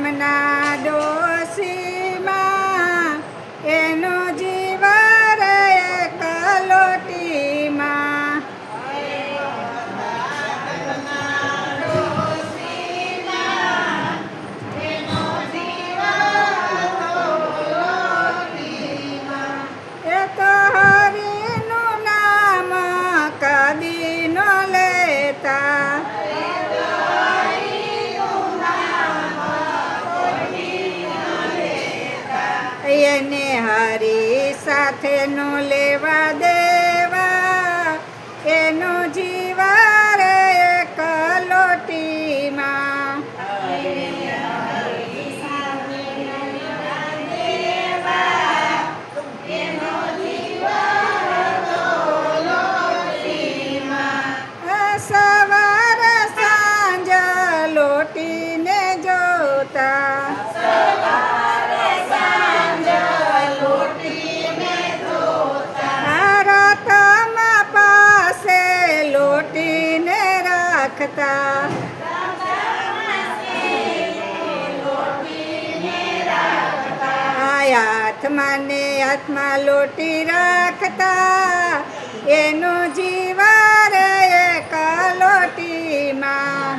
જમના ડોશીમાં એનું જીવર એક લોટીમાં. એ તો હરિનું નામ કદી ન લેતા, એને હરી સાથે નો લેવા દેવા, એનો જીવર એક લોટીમાં. સવાર સાંજ લોટીને જોતા, રથમાં પાસે લોટીને રાખતા, હાથમાં ને હાથમાં લોટી રાખતા, એનું જીવર એક લોટીમાં.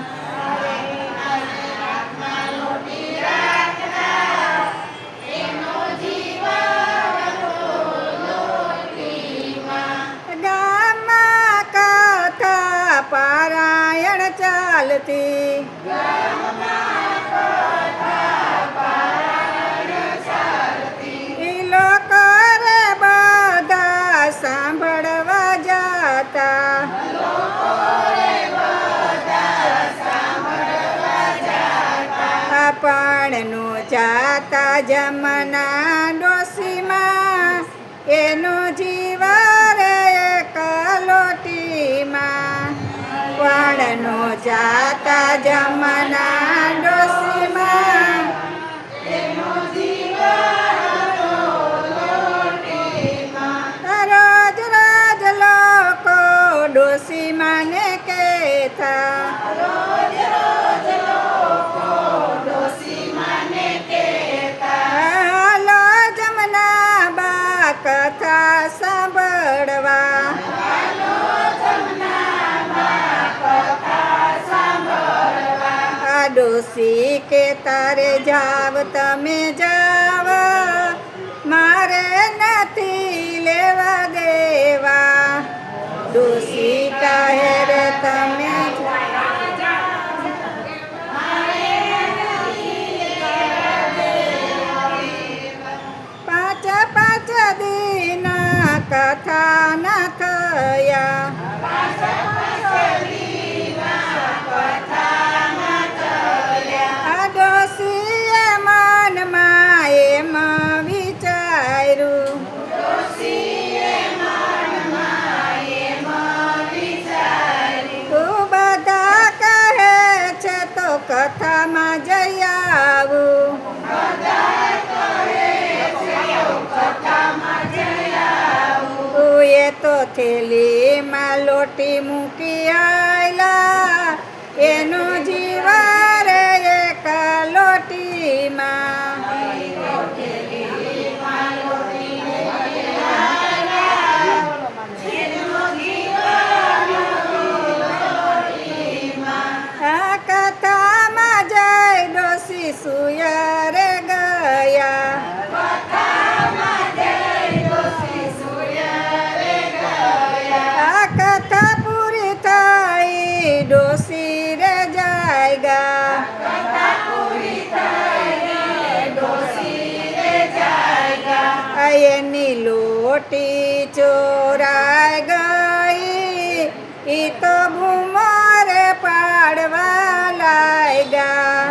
ગામમાં કથા પારાયણ ચાલતી, ઈ લોકો રે બધા સાંભળવા જાતા, આપણનું જાતા જમના ડોશીમાં, એનું જીવર એક લોટીમાં. વાળનો જાતા જમના ડોશીમાં, રોજ રોજ લોકો ડોશીમાને કહેતા, હાલો જમના બા કથા સાંભળવા, આ ડોશી કે તારે જાવ તમે જાવ, મારે નથી લેવા દેવા. ડોશી કહે રે તમે પાંચ પાંચ દિન કથા ન થયા, આ ડોશીએ મનમાં એમ વિચાર્યું, તું બધા કહે છે તો કથામાં જઈ આવું, એ તો થેલીમાં લોટી મૂકી આયલા, એનું જીવર એક લોટીમાં. આ કથામાં જઈ ડોશી સુયર ગયા, આ કથા પૂરી થઈ ડોશી રે જાયગા, એની લોટી ચોરાઈ ગઈ, ઈ તો બૂમરે પાડવા લાગ્યા,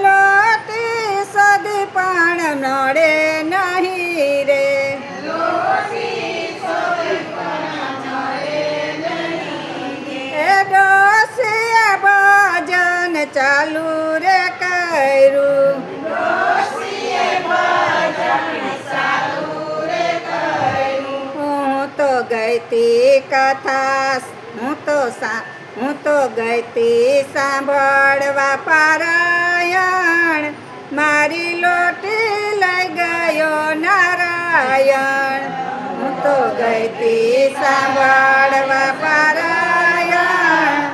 લોટી સદી પણ નડે નહીં રે, એ ડોશીએ ભજન ચાલુ રે કર્યું, કથા હું તો ગઈ તી સાંભળવા પારાયણ મારી લોટી લઈ ગયો નારાયણ હું તો ગઈ તી સાંભળવા પારાયણ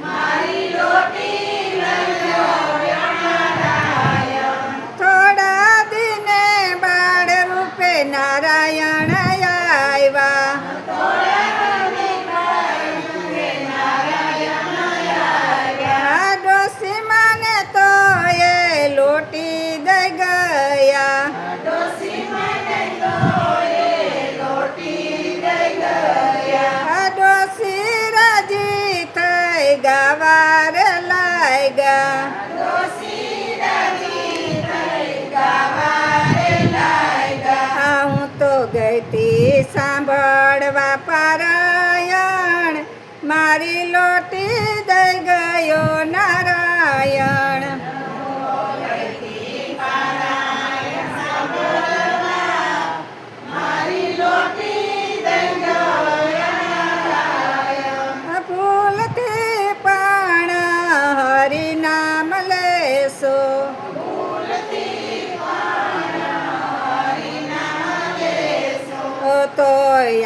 મારી લોટી લઈ ગયો નારાયણ થોડા દિને બાળ રૂપે નારાયણ આવ્યા ડોસી મને તો એ લોટી દઈ ગયા ડોસી રાજી થઈ ગવાર લાગ્યા હું તો ગઈ તી સાંભળવા પારાયણ મારી લોટી દઈ ગયો નારાયણ ભૂલથી પણ હરિ નામ લેશો તો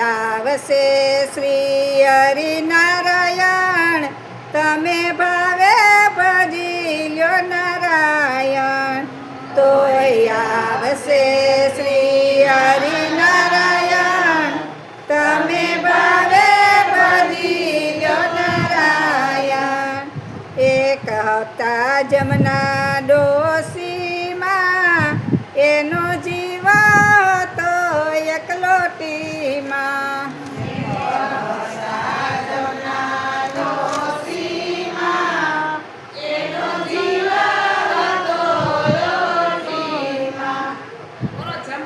આવશે શ્રી હરિનારાયણ તમે ભાવે ભજી લ્યો નારાયણ તો આવશે શ્રી હરિનારાયણ તમે ભાવે ભજી લ્યો નારાયણ એક હતા જમના ડોસીમાં એનો જી